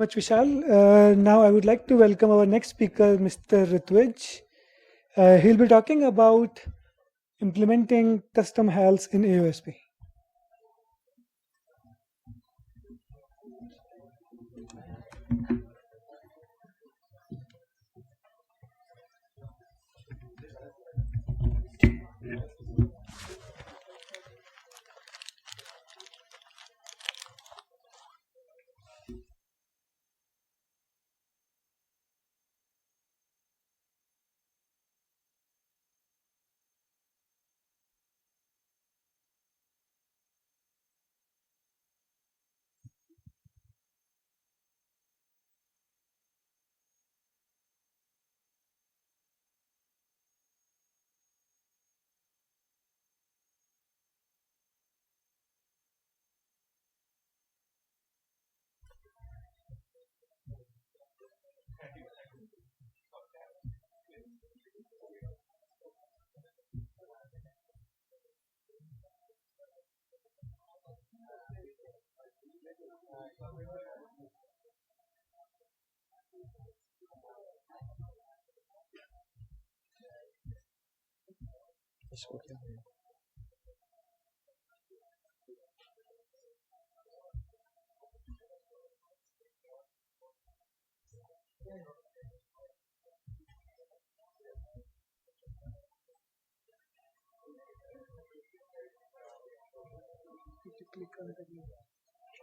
Much, Vishal. Now I would like to welcome our next speaker, Mr. Rutvij. He'll be talking about implementing custom HALs in AOSP.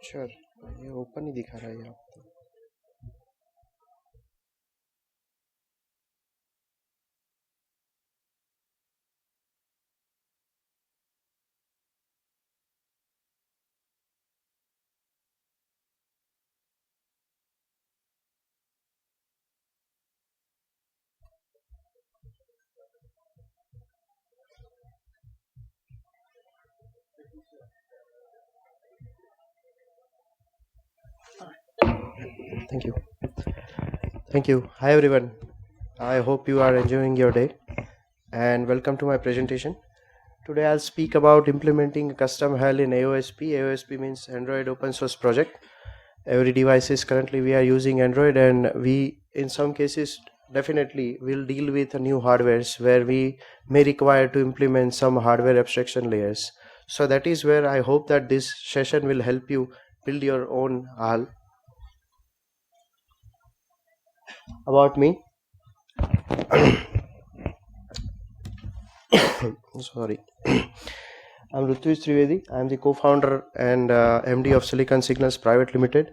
Sure, ये open ही दिखा रहा है यहाँ पे। Thank you. Thank you. Hi everyone. I hope you are enjoying your day and welcome to my presentation. Today I'll speak about implementing a custom HAL in AOSP. AOSP means Android Open Source Project. Every device is currently we are using Android, and we in some cases definitely will deal with new hardwares where we may require to implement some hardware abstraction layers. So that is where I hope that this session will help you build your own HAL. About me, sorry, I'm Rutvij Trivedi. I'm the co-founder and MD of Silicon Signals Private Limited.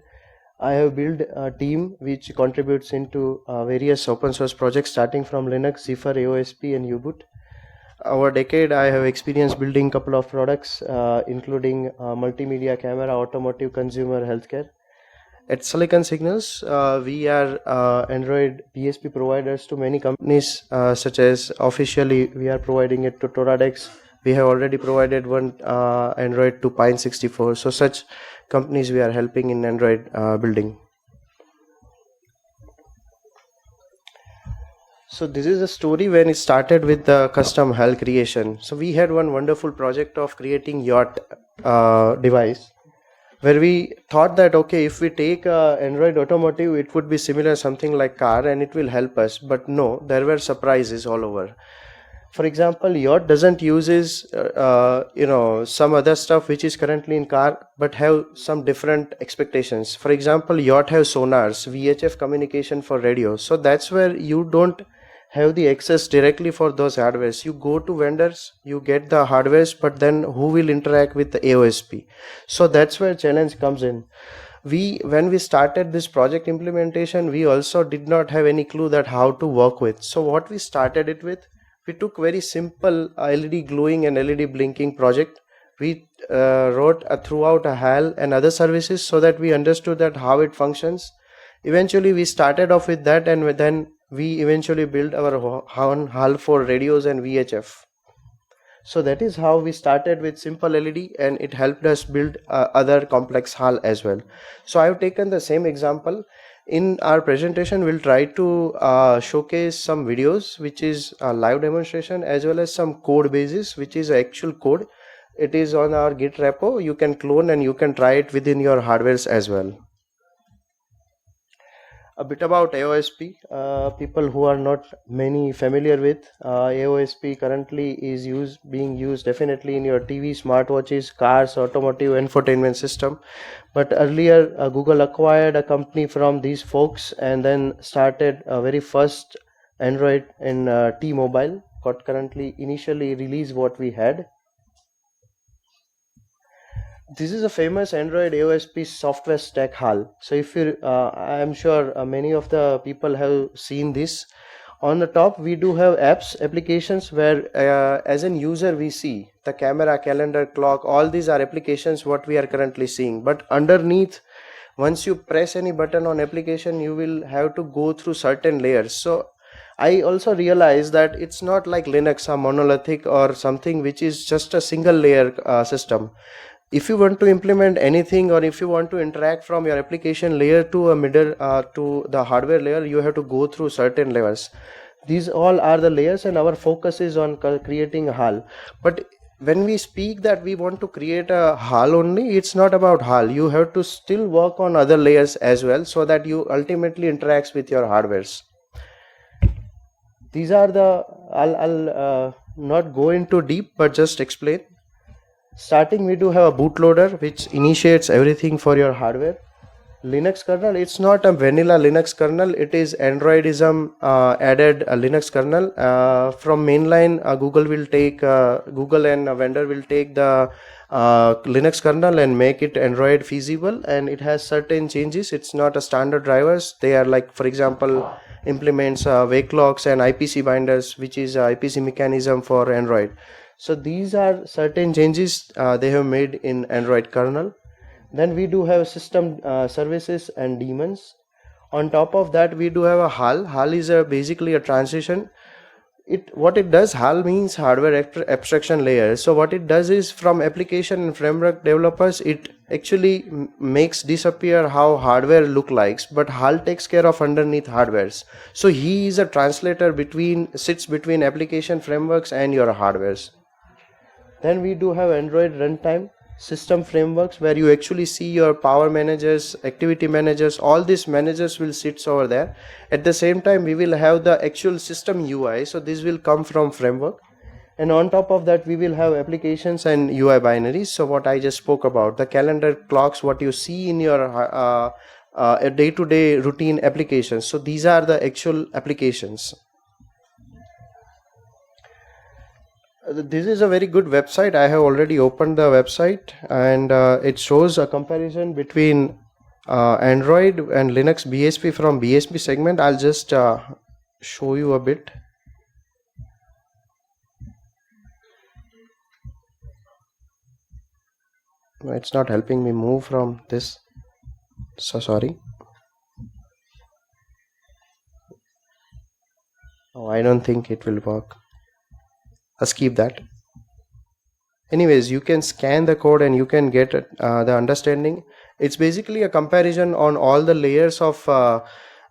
I have built a team which contributes into various open source projects starting from Linux, Zephyr, AOSP and U-Boot. Over a decade, I have experience building a couple of products including multimedia camera, automotive, consumer, healthcare. At Silicon Signals, we are Android PSP providers to many companies, such as officially we are providing it to Toradex. We have already provided one Android to Pine64. So such companies we are helping in Android building. So this is a story when it started with the custom HAL creation. So we had one wonderful project of creating yacht device, where we thought that okay, if we take Android automotive, it would be similar something like car and it will help us. But no, there were surprises all over. For example, yacht doesn't uses some other stuff which is currently in car, but have some different expectations. For example, yacht have sonars, VHF communication for radio. So that's where you don't have the access directly for those hardwares. You go to vendors, you get the hardwares, but then who will interact with the AOSP? So that's where challenge comes in. When we started this project implementation, we also did not have any clue that how to work with. So what we started it with, we took very simple LED glowing and LED blinking project. We wrote throughout a HAL and other services so that we understood that how it functions. Eventually we started off with that, and then we eventually built our own HAL for radios and VHF. So that is how we started with simple LED, and it helped us build other complex HAL as well. So I've taken the same example. In our presentation, we'll try to showcase some videos, which is a live demonstration, as well as some code basis, which is actual code. It is on our Git repo. You can clone and you can try it within your hardwares as well. A bit about AOSP. People who are not many familiar with AOSP currently is being used definitely in your TV, smartwatches, cars, automotive infotainment system. But earlier, Google acquired a company from these folks and then started a very first Android in T-Mobile. Got currently initially released what we had. This is a famous Android AOSP software stack HAL. So if you, I'm sure many of the people have seen this. On the top, we do have apps, applications where as an user we see the camera, calendar, clock, all these are applications what we are currently seeing. But underneath, once you press any button on application, you will have to go through certain layers. So I also realized that it's not like Linux, a monolithic or something which is just a single layer system. If you want to implement anything or if you want to interact from your application layer to a middle to the hardware layer, you have to go through certain layers. These all are the layers and our focus is on creating a HAL. But when we speak that we want to create a HAL only, it's not about HAL. You have to still work on other layers as well so that you ultimately interacts with your hardwares. These are the, I'll not go into deep, but just explain. Starting, we do have a bootloader which initiates everything for your hardware. Linux kernel, it's not a vanilla Linux kernel, it is Androidism added a Linux kernel. From mainline, Google will take, Google and a vendor will take the Linux kernel and make it Android feasible, and it has certain changes. It's not a standard drivers. They are like, for example, implements wake locks and IPC binders, which is IPC mechanism for Android. So these are certain changes they have made in Android kernel. Then we do have system services and daemons. On top of that, we do have a HAL. HAL is basically a transition. What it does, HAL means hardware abstraction layer. So what it does is, from application and framework developers, it actually makes disappear how hardware look likes, but HAL takes care of underneath hardwares. So he is a translator sits between application frameworks and your hardwares. Then we do have Android runtime system frameworks where you actually see your power managers, activity managers, all these managers will sit over there. At the same time, we will have the actual system UI. So this will come from framework. And on top of that, we will have applications and UI binaries. So what I just spoke about, the calendar clocks, what you see in your day-to-day routine applications. So these are the actual applications. This is a very good website. I have already opened the website, and it shows a comparison between Android and Linux BSP from BSP segment. I'll just show you a bit. It's not helping me move from this, so sorry. Oh, I don't think it will work. Let's keep that. Anyways, you can scan the code and you can get the understanding. It's basically a comparison on all the layers of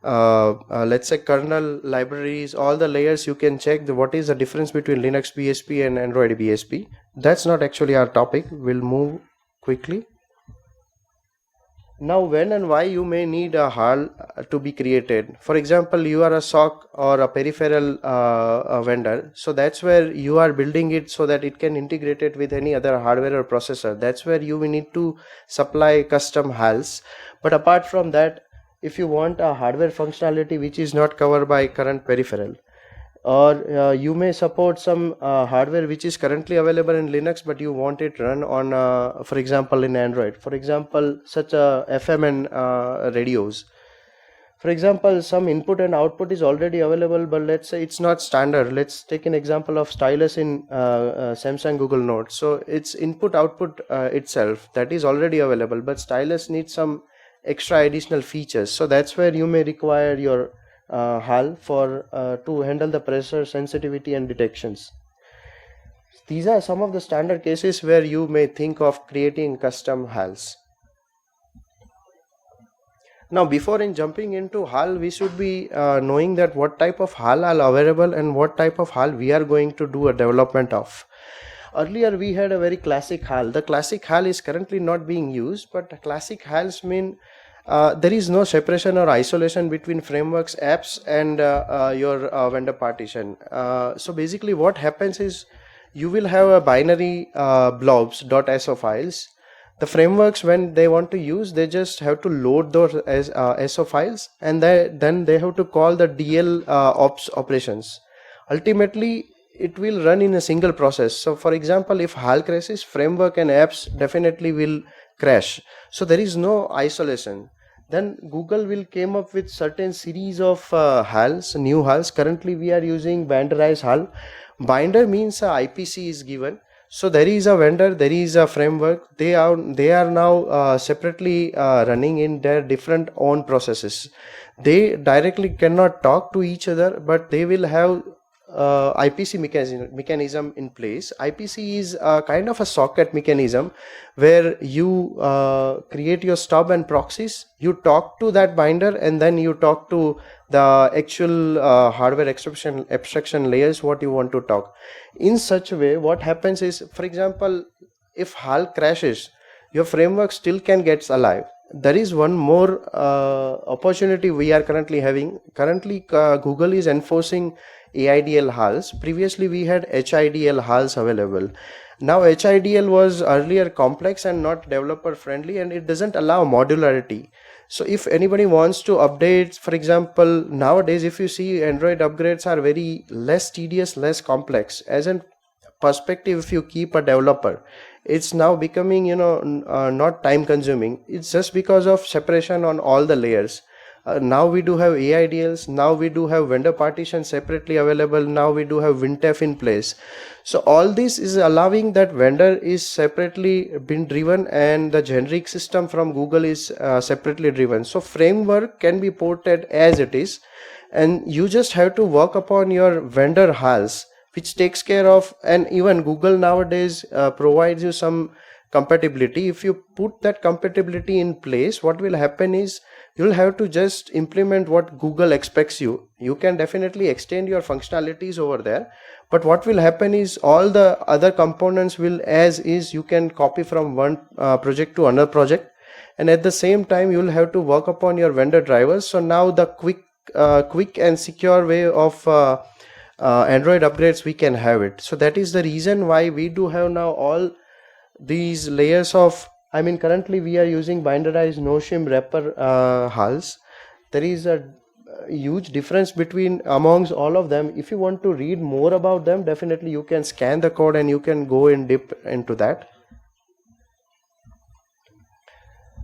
let's say kernel libraries, all the layers. You can check what is the difference between Linux BSP and Android BSP. That's not actually our topic. We'll move quickly. Now, when and why you may need a HAL to be created. For example, you are a SOC or a peripheral vendor. So that's where you are building it so that it can integrate it with any other hardware or processor. That's where you will need to supply custom HALs. But apart from that, if you want a hardware functionality which is not covered by current peripheral, or you may support some hardware which is currently available in Linux, but you want it run on, for example, in Android. For example, such a FM and radios. For example, some input and output is already available, but let's say it's not standard. Let's take an example of stylus in Samsung Google Note. So it's input output itself that is already available, but stylus needs some extra additional features. So that's where you may require your HAL for to handle the pressure, sensitivity and detections. These are some of the standard cases where you may think of creating custom HALs. Now, before jumping into HAL, we should be knowing that what type of HAL are available and what type of HAL we are going to do a development of. Earlier, we had a very classic HAL. The classic HAL is currently not being used, but classic HALs mean there is no separation or isolation between frameworks, apps, and your vendor partition. So basically what happens is you will have a binary blobs.so files. The frameworks, when they want to use, they just have to load those as so files, and then they have to call the dl ops operations. Ultimately it will run in a single process. So for example, if HAL crashes, framework and apps definitely will crash. So there is no isolation. Then Google will came up with certain series of HALs, new HALs. Currently we are using binderized HAL. Binder means IPC is given. So there is a vendor, there is a framework. They are now separately running in their different own processes. They directly cannot talk to each other, but they will have IPC mechanism in place. IPC is a kind of a socket mechanism where you create your stub and proxies. You talk to that binder, and then you talk to the actual hardware abstraction layers what you want to talk. In such a way, what happens is, for example, if HAL crashes, your framework still can get alive. There is one more opportunity we are currently having. Currently Google is enforcing AIDL HALs. Previously we had HIDL HALs available. Now HIDL was earlier complex and not developer friendly, and it doesn't allow modularity. So if anybody wants to update, for example, nowadays if you see, Android upgrades are very less tedious, less complex. As a perspective, if you keep a developer, it's now becoming not time consuming. It's just because of separation on all the layers. Now we do have AIDLs, now we do have vendor partition separately available, now we do have WinTef in place. So all this is allowing that vendor is separately been driven, and the generic system from Google is separately driven. So framework can be ported as it is, and you just have to work upon your vendor HALs, which takes care of, and even Google nowadays provides you some compatibility. If you put that compatibility in place, what will happen is you'll have to just implement what Google expects you. You can definitely extend your functionalities over there, but what will happen is all the other components will, as is, you can copy from one project to another project, and at the same time you'll have to work upon your vendor drivers. So now the quick and secure way of Android upgrades, we can have it. So that is the reason why we do have now all these layers of, currently we are using binderized no-shim wrapper HALs. There is a huge difference between amongst all of them. If you want to read more about them, definitely you can scan the code and you can go in deep into that.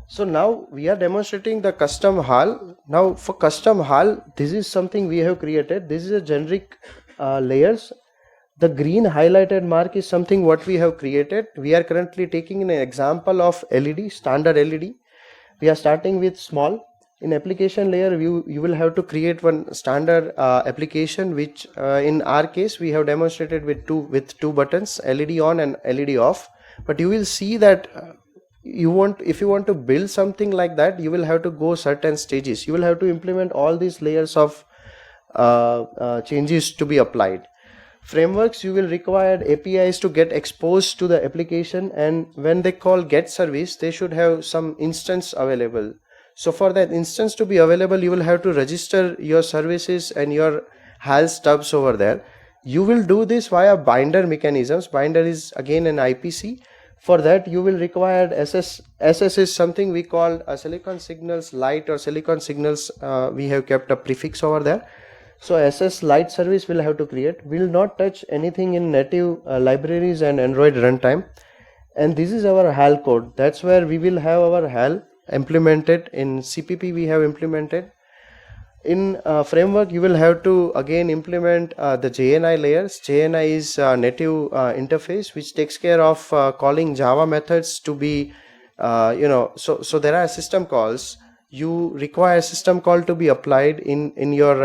So now we are demonstrating the custom HAL. Now for custom HAL, this is something we have created. This is a generic layers. The green highlighted mark is something what we have created. We are currently taking an example of LED, standard LED. We are starting with small. In application layer, you will have to create one standard application, which in our case we have demonstrated with two buttons, LED on and LED off. But you will see that if you want to build something like that, you will have to go certain stages. You will have to implement all these layers of changes to be applied. Frameworks, you will require APIs to get exposed to the application, and when they call get service, they should have some instance available. So for that instance to be available, you will have to register your services and your HAL stubs over there. You will do this via binder mechanisms. Binder is again an IPC. For that you will require SS. SS is something we call a silicon signals light or silicon signals. We have kept a prefix over there. So SS light service will have to create. We will not touch anything in native libraries and Android runtime. And this is our HAL code. That's where we will have our HAL implemented. In CPP we have implemented. In framework you will have to again implement the JNI layers. JNI is native interface which takes care of calling Java methods to be so there are system calls. You require system call to be applied in your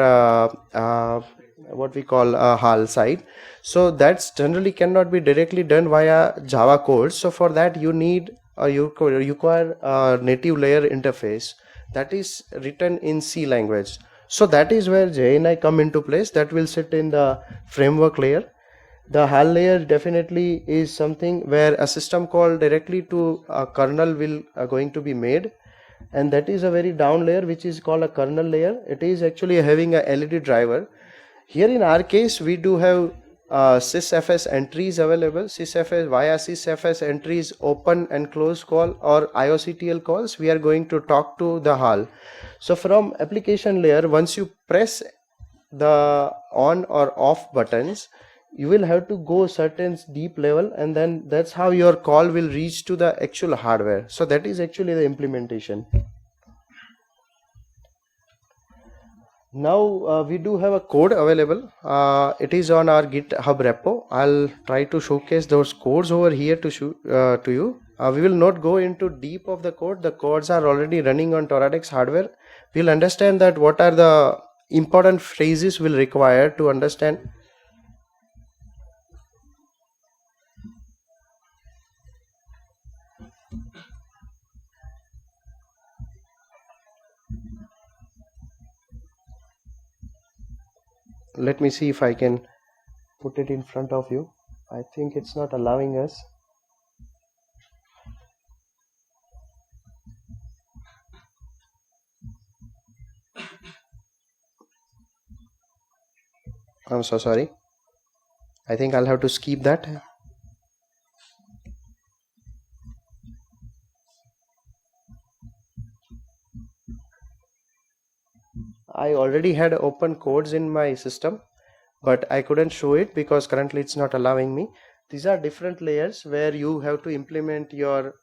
what we call HAL side. So that's generally cannot be directly done via Java code. So for that you need you require a native layer interface that is written in C language. So that is where JNI come into place. That will sit in the framework layer. The HAL layer definitely is something where a system call directly to a kernel will going to be made. and that is a very down layer which is called a kernel layer. It is actually having a LED driver. Here in our case we do have sysfs entries available. Sysfs, via sysfs entries, open and close call or IOCTL calls, we are going to talk to the HAL. So from application layer, once you press the on or off buttons, you will have to go certain deep level, and then that's how your call will reach to the actual hardware. So that is actually the implementation. Now we do have a code available. It is on our GitHub repo. I'll try to showcase those codes over here to you. We will not go into deep of the code. The codes are already running on Toradex hardware. We'll understand that what are the important phrases will require to understand. Let me see if I can put it in front of you. I think it's not allowing us. I'm so sorry. I think I'll have to skip that. I already had open codes in my system, but I couldn't show it because currently it's not allowing me. These are different layers where you have to implement your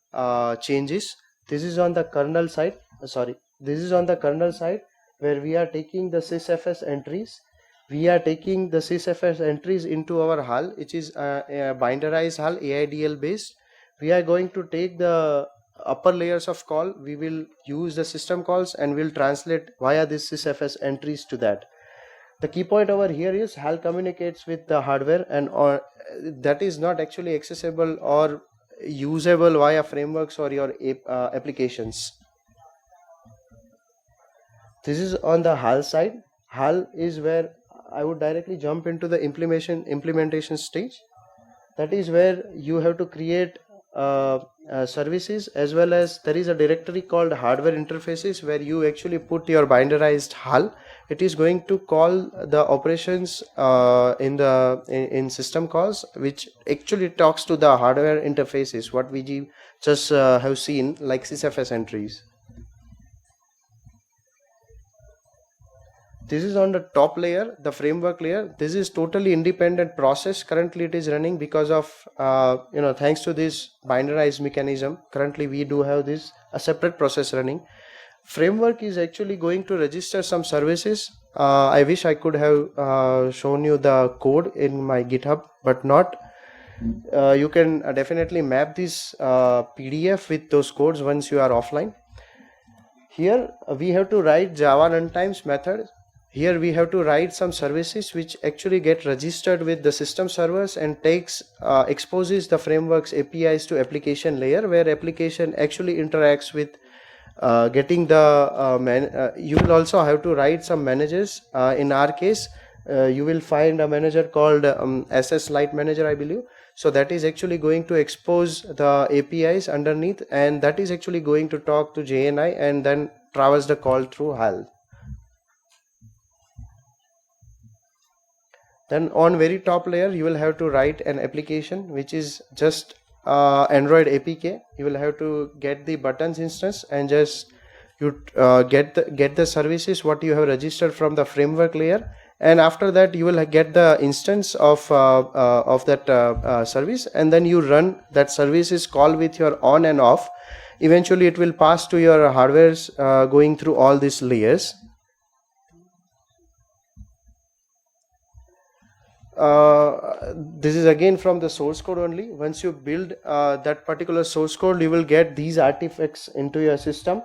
changes. This is on the kernel side. This is on the kernel side where we are taking the sysfs entries. We are taking the sysfs entries into our HAL, which is a binderized HAL, AIDL based. We are going to take the upper layers of call. We will use the system calls and we'll translate via this sysfs entries to that. The key point over here is HAL communicates with the hardware, and that is not actually accessible or usable via frameworks or your applications. This is on the HAL side. HAL is where I would directly jump into the implementation stage. That is where you have to create services, as well as there is a directory called hardware interfaces where you actually put your binderized HAL. It is going to call the operations in system calls, which actually talks to the hardware interfaces, what we just have seen, like sysfs entries. This is on the top layer, the framework layer. This is totally independent process. Currently it is running because of thanks to this binderized mechanism. Currently we do have this a separate process running. Framework is actually going to register some services. I wish I could have shown you the code in my GitHub, but not. You can definitely map this PDF with those codes once you are offline. Here we have to write Java runtimes method. Here we have to write some services which actually get registered with the system servers and exposes the framework's APIs to application layer, where application actually interacts with getting the you will also have to write some managers. In our case, you will find a manager called SS Lite Manager, I believe. So that is actually going to expose the APIs underneath, and that is actually going to talk to JNI and then traverse the call through HAL. Then on very top layer, you will have to write an application which is just Android APK. You will have to get the buttons instance and just you get the services what you have registered from the framework layer, and after that you will get the instance of that service, and then you run that services call with your on and off. Eventually it will pass to your hardwares going through all these layers. This is again from the source code only. Once you build that particular source code, you will get these artifacts into your system.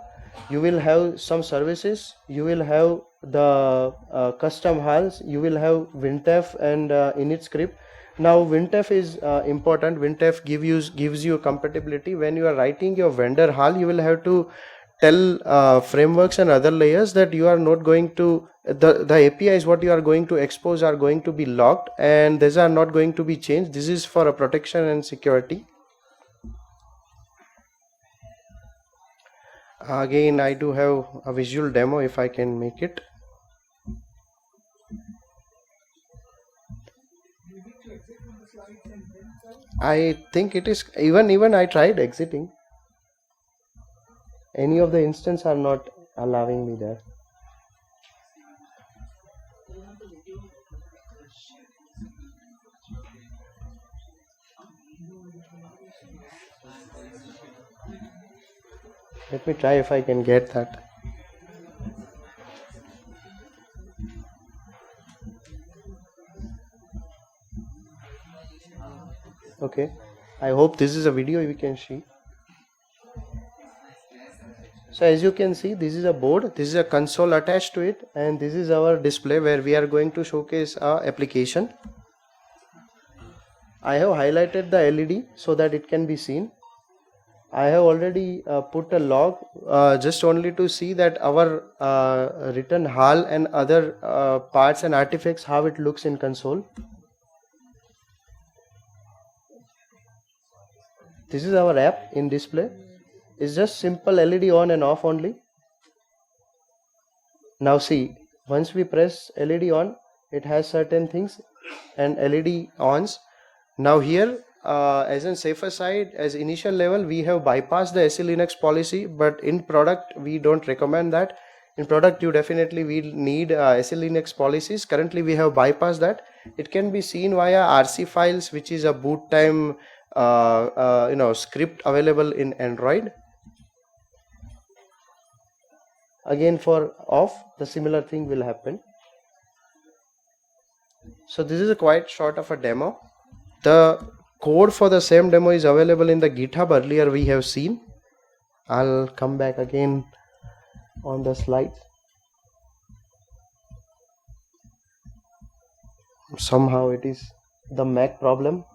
You will have some services, you will have the custom HALs, you will have WinTF and init script. Now WinTF is important. WinTF gives you compatibility. When you are writing your vendor HAL, you will have to tell frameworks and other layers that you are not going to the APIs what you are going to expose are going to be locked, and these are not going to be changed. This is for a protection and security. Again, I do have a visual demo if I can make it. I think it is even I tried exiting. Any of the instance are not allowing me there. Let me try if I can get that. Okay, I hope this is a video we can see. So as you can see, this is a board, this is a console attached to it, and this is our display where we are going to showcase our application. I have highlighted the LED so that it can be seen. I have already put a log just only to see that our written HAL and other parts and artifacts, how it looks in console. This is our app in display. It's just simple LED on and off only. Now see, once we press LED on, it has certain things and LED ons. Now here, as in safer side, as initial level, we have bypassed the SE Linux policy, but in product, we don't recommend that. In product, you definitely will need SE Linux policies. Currently, we have bypassed that. It can be seen via RC files, which is a boot time script available in Android. Again, for off, the similar thing will happen. So this is a quite short of a demo. The code for the same demo is available in the GitHub. Earlier we have seen. I'll come back again on the slides. Somehow it is the Mac problem.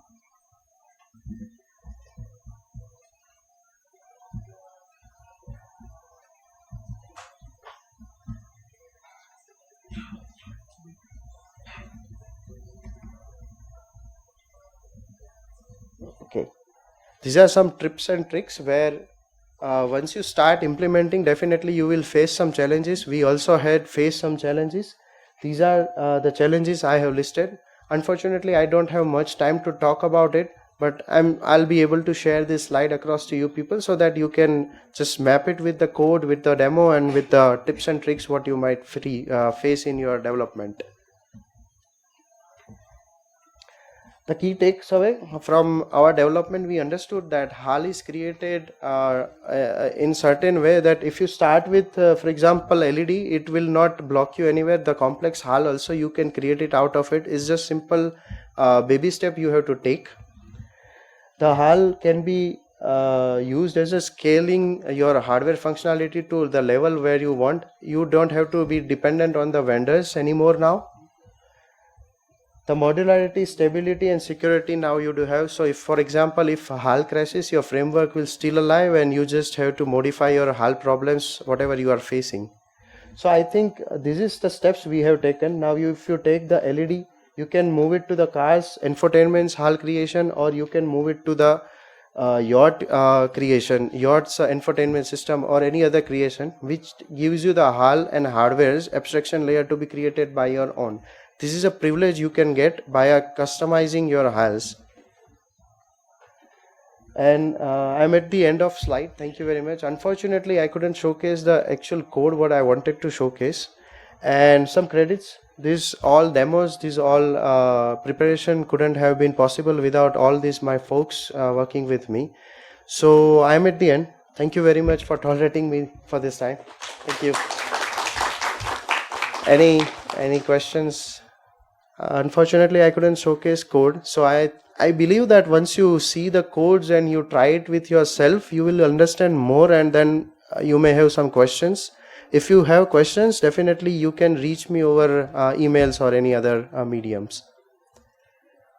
Okay, these are some tips and tricks where once you start implementing, definitely you will face some challenges. We also had faced some challenges. These are the challenges I have listed. Unfortunately, I don't have much time to talk about it, but I'll be able to share this slide across to you people so that you can just map it with the code, with the demo, and with the tips and tricks what you might face in your development. The key takeaway from our development, we understood that HAL is created in certain way that if you start with, for example, LED, it will not block you anywhere. The complex HAL also you can create it out of it. It's just simple baby step you have to take. The HAL can be used as a scaling your hardware functionality to the level where you want. You don't have to be dependent on the vendors anymore now. The modularity, stability and security now you do have. So if, for example, if HAL crashes, your framework will still alive and you just have to modify your HAL problems, whatever you are facing. So I think this is the steps we have taken. Now if you take the LED, you can move it to the cars, infotainment's HAL creation, or you can move it to the yacht creation, yacht's infotainment system or any other creation, which gives you the HAL and hardware's abstraction layer to be created by your own. This is a privilege you can get by customizing your HALs. And I'm at the end of slide. Thank you very much. Unfortunately, I couldn't showcase the actual code what I wanted to showcase. And some credits. These all demos, these all preparation couldn't have been possible without all these my folks working with me. So I'm at the end. Thank you very much for tolerating me for this time. Thank you. Any questions? Unfortunately, I couldn't showcase code. So I believe that once you see the codes and you try it with yourself, you will understand more and then you may have some questions. If you have questions, definitely you can reach me over emails or any other mediums.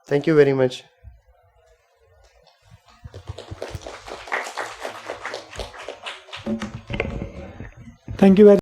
Thank you very much. Thank you very